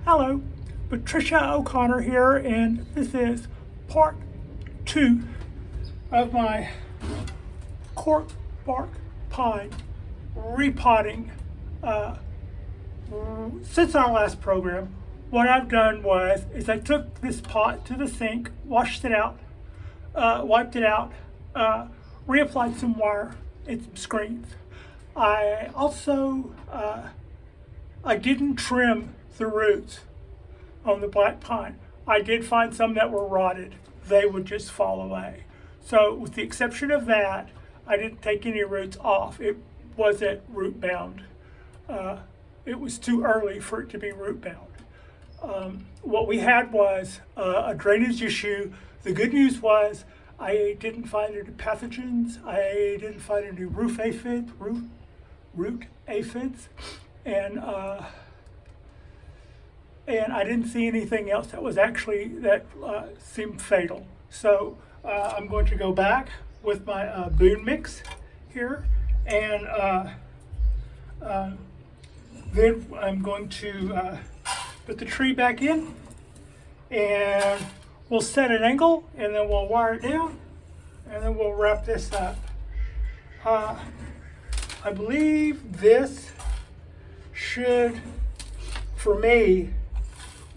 Hello, Patricia O'Connor here, and this is part 2 of my cork bark pine repotting. Since our last program, what I've done is I took this pot to the sink, washed it out, wiped it out, reapplied some wire and some screens. I also I didn't trim the roots on the black pine. I did find some that were rotted. They would just fall away. So with the exception of that, I didn't take any roots off. It wasn't root bound. It was too early for it to be root bound. What we had was a drainage issue. The good news was I didn't find any pathogens. I didn't find any root aphids, and I didn't see anything else that seemed fatal. So I'm going to go back with my boon mix here, and then I'm going to put the tree back in, and we'll set an angle, and then we'll wire it down, and then we'll wrap this up. I believe this should, for me,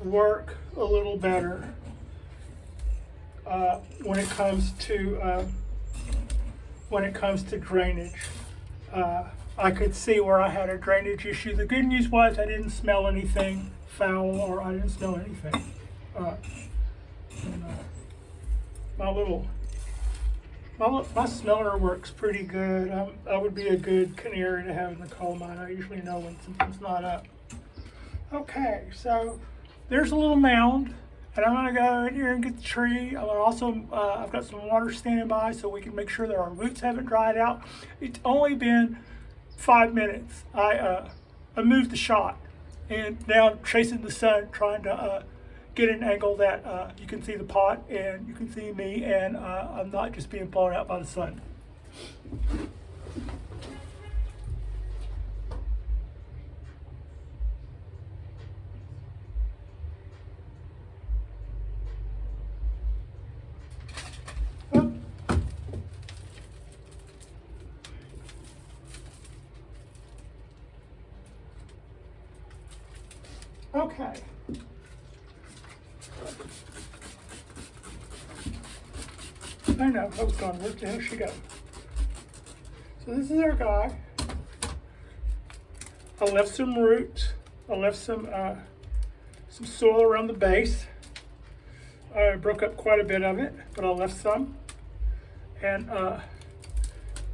work a little better when it comes to drainage. I could see where I had a drainage issue. The good news was I didn't smell anything foul, or I didn't smell anything. My smeller works pretty good. I would be a good canary to have in the coal mine. I usually know when something's not up. Okay, so there's a little mound, and I'm gonna go in here and get the tree. I'm gonna also, I've got some water standing by so we can make sure that our roots haven't dried out. It's only been 5 minutes. I moved the shot, and now I'm chasing the sun, trying to get an angle that you can see the pot and you can see me, and I'm not just being blown out by the sun. Okay. I know, I was gone. Where the hell she go? So this is our guy. I left some roots. I left some soil around the base. I broke up quite a bit of it, but I left some. And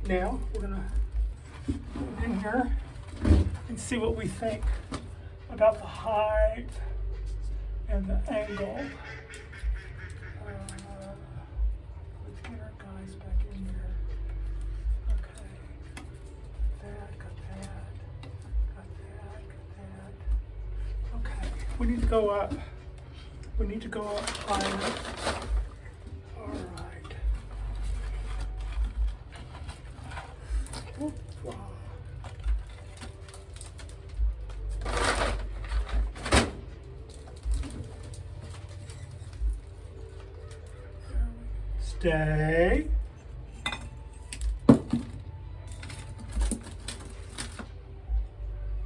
now we're gonna put it in here and see what we think about the height and the angle. Let's get our guys back in here. Okay. Got that. Okay. We need to go up. We need to go up higher. All right. Oops. Wow. Stay.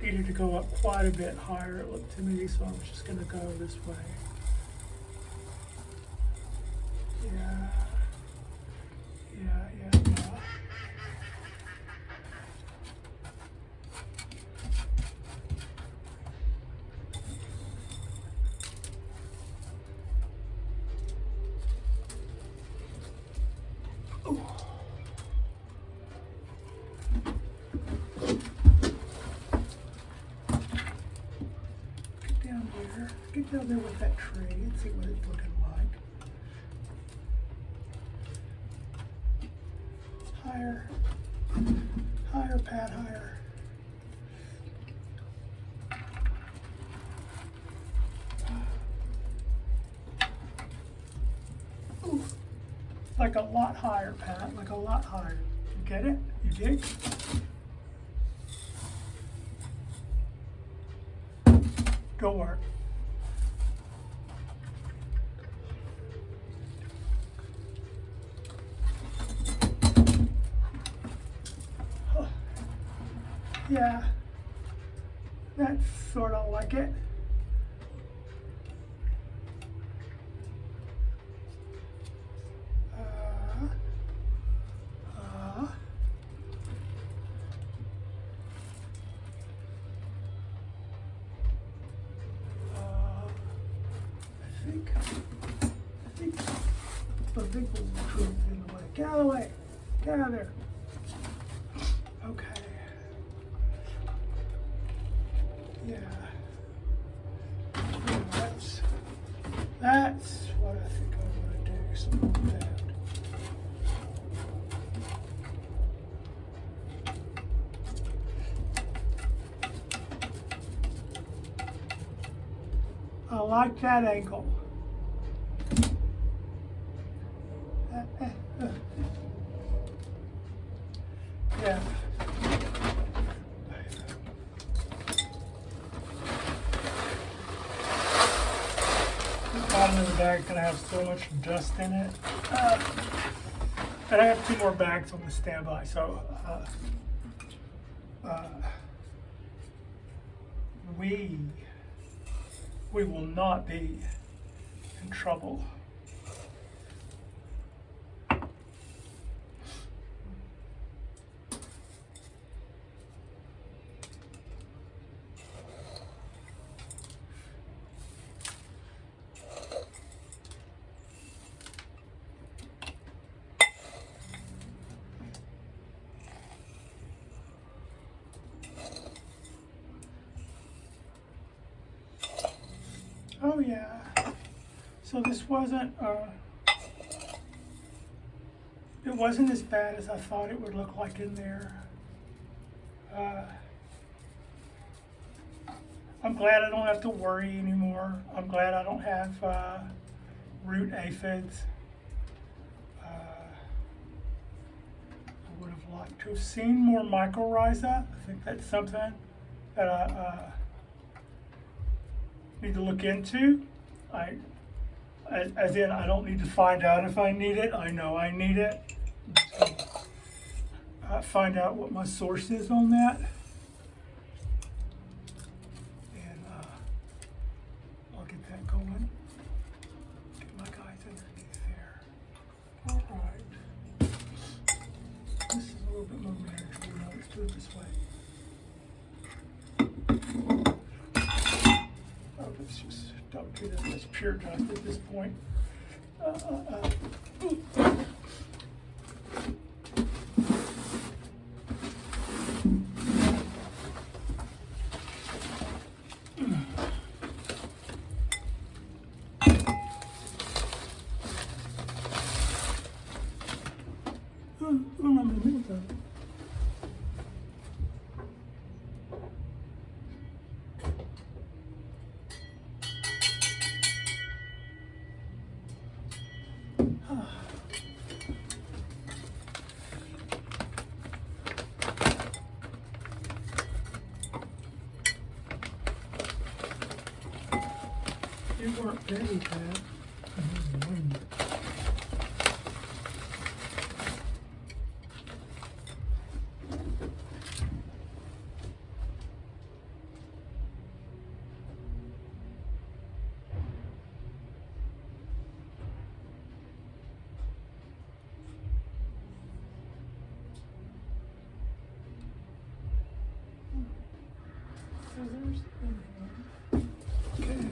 Needed to go up quite a bit higher, it looked to me, so I'm just going to go this way. Yeah. Get down there with that tree and see what it's looking like. Higher, higher, Pat, higher. Ooh, like a lot higher, Pat, like a lot higher. You get it? You dig? Don't worry. Yeah, that's sort of like it. I think the big one truth in the way. Get out of the way. Get out of there. Okay. Yeah. That's what I think I'm going to do. Something like that. I like that angle. Yeah. The bottom of the bag is going to have so much dust in it. And I have 2 more bags on the standby, so we will not be in trouble. Oh yeah. So this wasn't it wasn't as bad as I thought it would look like in there. I'm glad I don't have to worry anymore. I'm glad I don't have root aphids. I would have liked to have seen more mycorrhiza. I think that's something that I need to look into. As in, I don't need to find out if I need it. I know I need it. Find out what my source is on that. And I'll get that going. Get my guys underneath there. All right. This is a little bit more manageable now. Let's do it this way. Let's just don't treat it as pure dust at this point. You weren't very bad.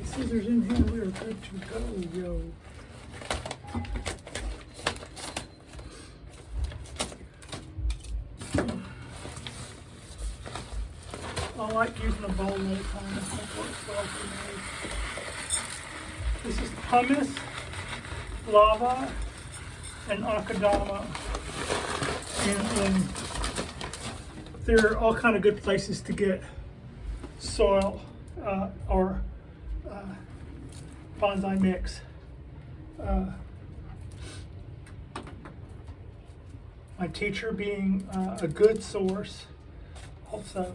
Scissors in here, we are good to go, yo. I like using a bowl at a time. That works well for me. This is pumice, lava, and akadama. And they're all kind of good places to get soil or bonsai mix. My teacher being a good source, also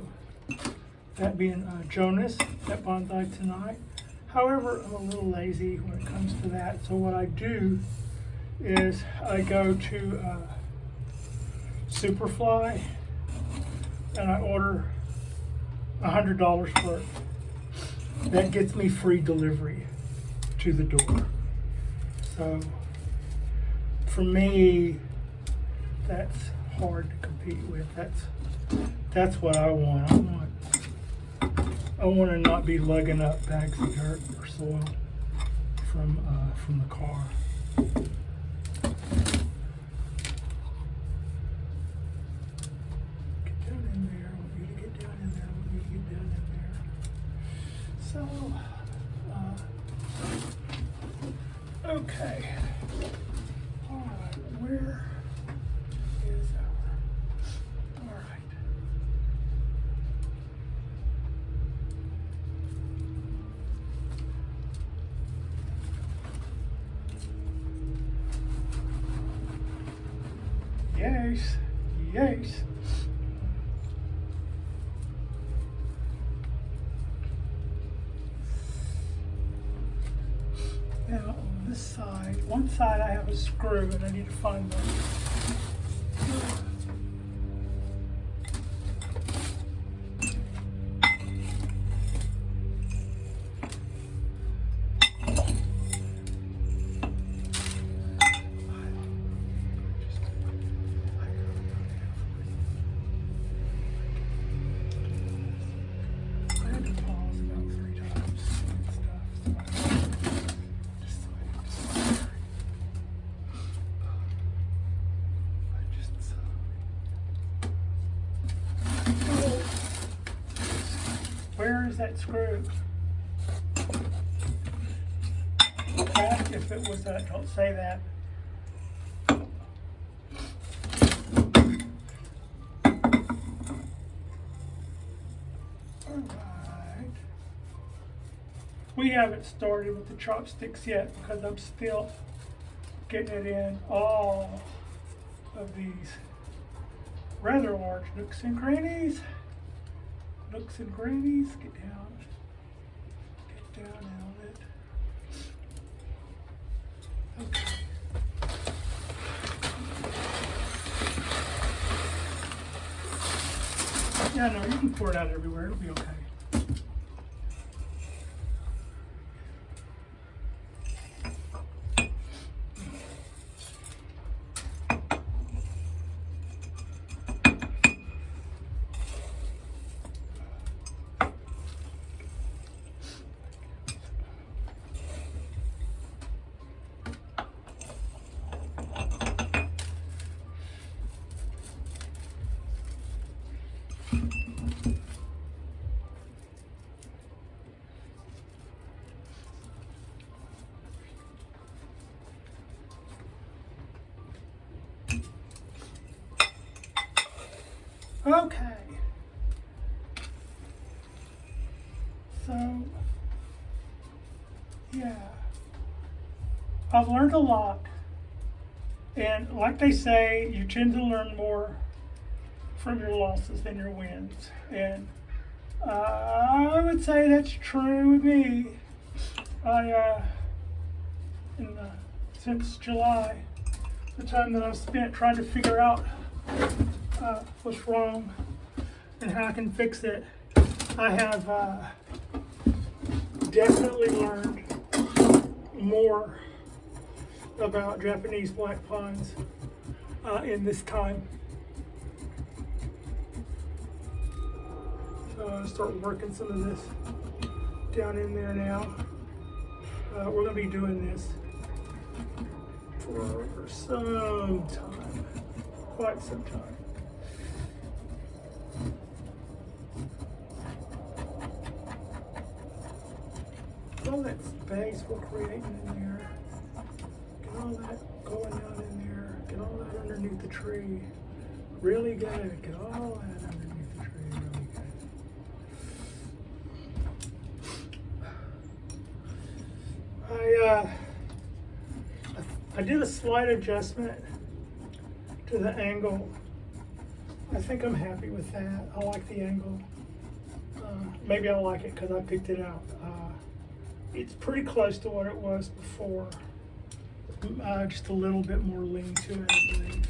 that being Jonas at Bonsai Tonight. However, I'm a little lazy when it comes to that, so what I do is I go to Superfly and I order $100 for it. That gets me free delivery to the door. So for me, that's hard to compete with. That's what I want. I want to not be lugging up bags of dirt or soil from the car. Get down in there. I want you to get down in there. I want you to get down in there. So, okay. All right, where is our? All right. Yes, yes. Now on this side, one side I have a screw and I need to find that. Where is that screw? That, if it was that, don't say that. Alright. We haven't started with the chopsticks yet because I'm still getting it in all of these rather large nooks and crannies. Nooks and crannies, get down out of it. Okay. Yeah, no, you can pour it out everywhere, it'll be okay. Okay. So, yeah. I've learned a lot. And like they say, you tend to learn more from your losses than your wins. And I would say that's true with me. Since July, the time that I've spent trying to figure out what's wrong and how I can fix it, I have definitely learned more about Japanese black pines in this time. So I'm gonna start working some of this down in there now. We're gonna be doing this for some time, quite some time. All that space we're creating in there, get all that going down in there, get all that underneath the tree, really good, get all that underneath the tree, really good. I did a slight adjustment to the angle. I think I'm happy with that. I like the angle. Maybe I like it because I picked it out. It's pretty close to what it was before. Just a little bit more lean to it, I believe.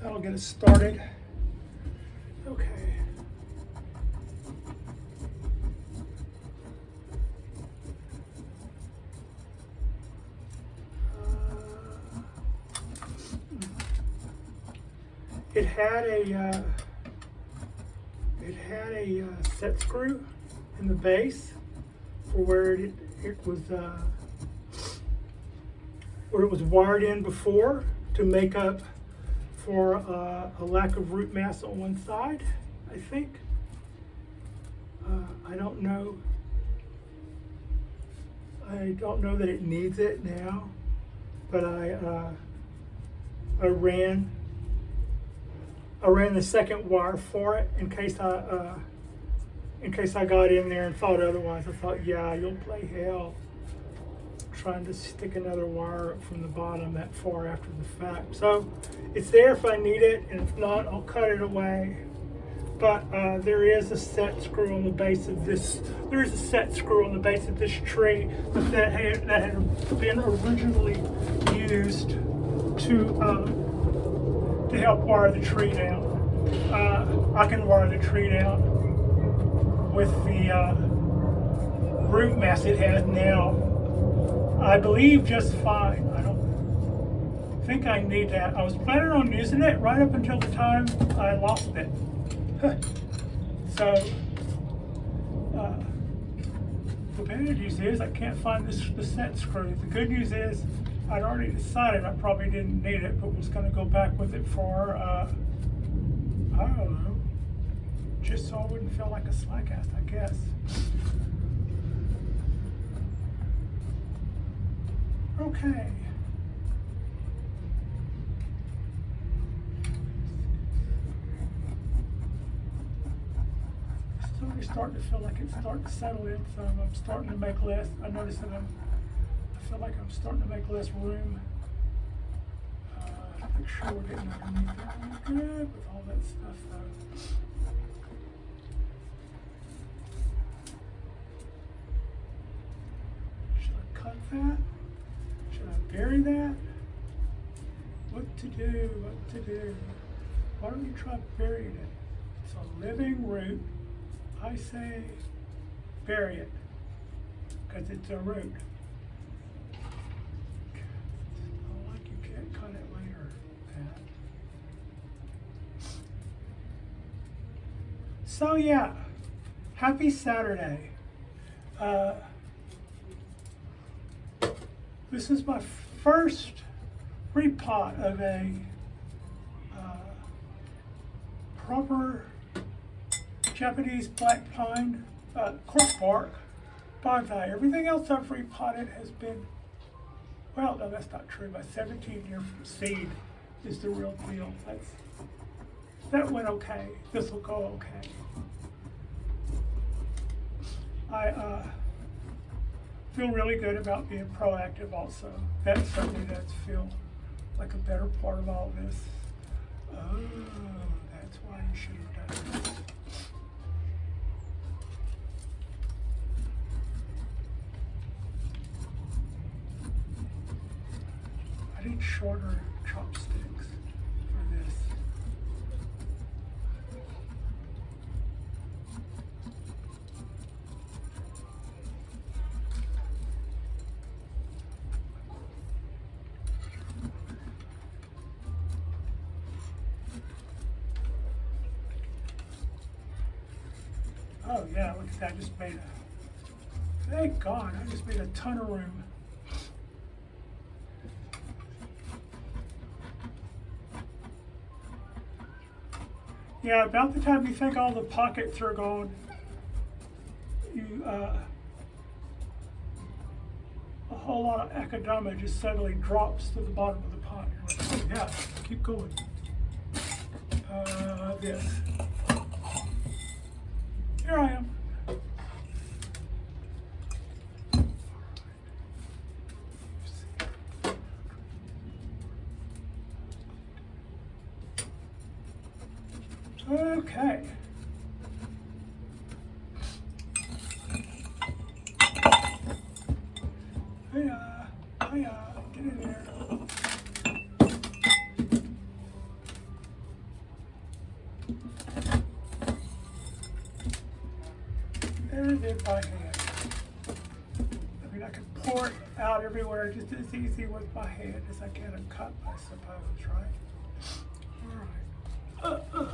That'll get us started. Okay. It had a set screw in the base for where it was wired in before to make up for a lack of root mass on one side, I think. I don't know. I don't know that it needs it now, but I ran the second wire for it in case I got in there and thought otherwise. I thought, yeah, you'll play hell trying to stick another wire up from the bottom that far after the fact. So it's there if I need it, and if not, I'll cut it away. But there is a set screw on the base of this. There is a set screw on the base of this tree that had been originally used to help wire the tree down. I can wire the tree down with the root mass it has now, I believe, just fine. I don't think I need that. I was planning on using it right up until the time I lost it. So the bad news is I can't find the set screw. The good news is I'd already decided I probably didn't need it, but was going to go back with it for, I don't know, just so I wouldn't feel like a slack ass, I guess. Okay. It's already starting to feel like it's starting to settle in, so I'm starting to make less. I notice that I feel like I'm starting to make less room. Make sure we're getting underneath it good with all that stuff though. Should I cut that? Should I bury that? What to do? What to do? Why don't you try burying it? It's a living root. I say bury it because it's a root. So yeah, happy Saturday. This is my first repot of a proper Japanese black pine cork bark bonsai. Everything else I've repotted has been, well, no, that's not true. My 17-year seed is the real deal. That went okay. This will go okay. I feel really good about being proactive also. That certainly does feel like a better part of all this. Oh, that's why you should have done this. I need shorter chopsticks for this. Oh yeah, look at that, I just made thank God, I just made a ton of room. Yeah, about the time you think all the pockets are gone, a whole lot of akadama just suddenly drops to the bottom of the pot. You're like, oh yeah, keep going. This. Here I am. Okay. Hiya, hiya, get in there. everything by hand. I mean, I can pour it out everywhere just as easy with my hand as I can a cup, I suppose, right? All right.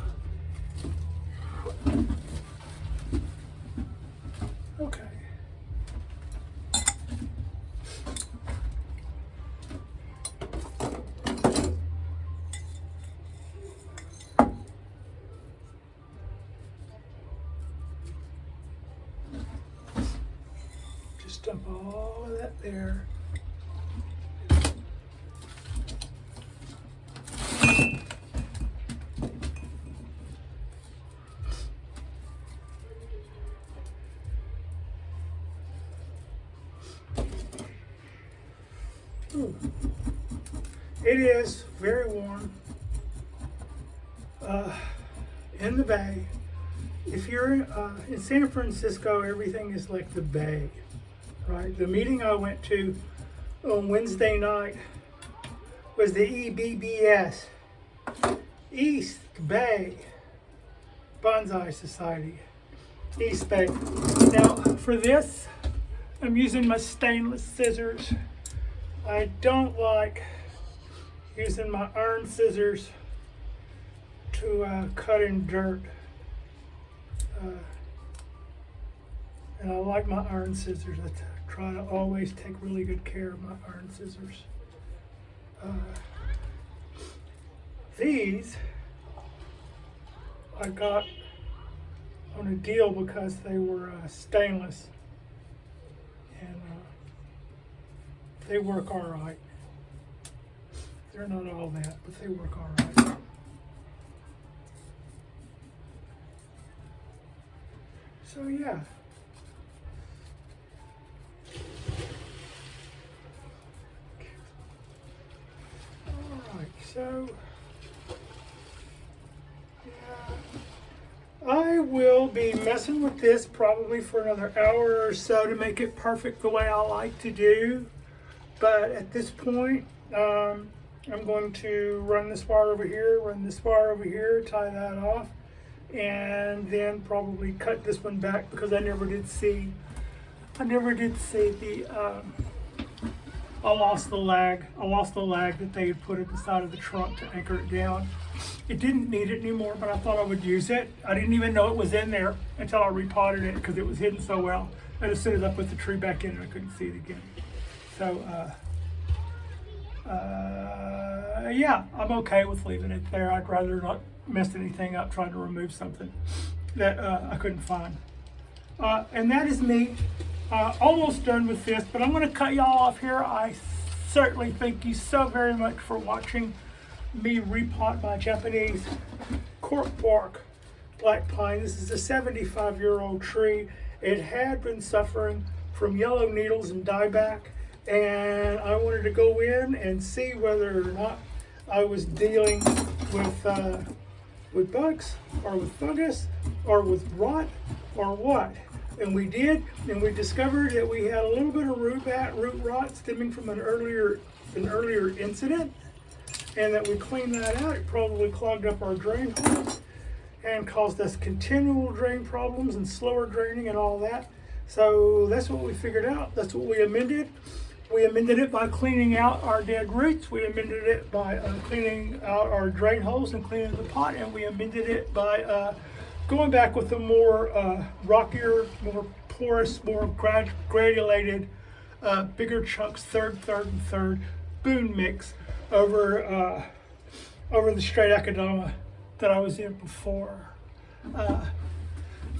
Okay. Just dump all of that there. Ooh. It is very warm in the bay. If you're in San Francisco, everything is like the bay, right? The meeting I went to on Wednesday night was the EBBS, East Bay Bonsai Society, East Bay. Now for this, I'm using my stainless scissors. I don't like using my iron scissors to cut in dirt. And I like my iron scissors. I try to always take really good care of my iron scissors. These I got on a deal because they were stainless, and they work all right. They're not all that, but they work all right. So yeah. All right, so yeah, I will be messing with this probably for another hour or so to make it perfect the way I like to do. But at this point, I'm going to run this wire over here, run this wire over here, tie that off, and then probably cut this one back because I never did see the, I lost the lag that they had put at the side of the trunk to anchor it down. It didn't need it anymore, but I thought I would use it. I didn't even know it was in there until I repotted it because it was hidden so well. And as soon as I put the tree back in, I couldn't see it again. So, yeah, I'm okay with leaving it there. I'd rather not mess anything up trying to remove something that I couldn't find. And that is me, almost done with this, but I'm going to cut y'all off here. I certainly thank you so very much for watching me repot my Japanese cork bark black pine. This is a 75-year-old tree. It had been suffering from yellow needles and dieback, and I wanted to go in and see whether or not I was dealing with bugs or with fungus or with rot or what. And we did, and we discovered that we had a little bit of root rot stemming from an earlier incident, and that we cleaned that out. It probably clogged up our drain holes and caused us continual drain problems and slower draining and all that. So that's what we figured out. That's what we amended. We amended it by cleaning out our dead roots. We amended it by cleaning out our drain holes and cleaning the pot. And we amended it by going back with a more rockier, more porous, more granulated, bigger chunks, third, and third boon mix over the straight Akadama that I was in before.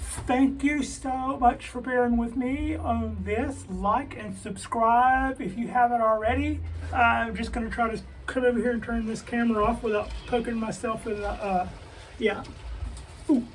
Thank you so much for bearing with me on this. Like and subscribe if you haven't already. I'm just going to try to come over here and turn this camera off without poking myself in the, yeah. Ooh.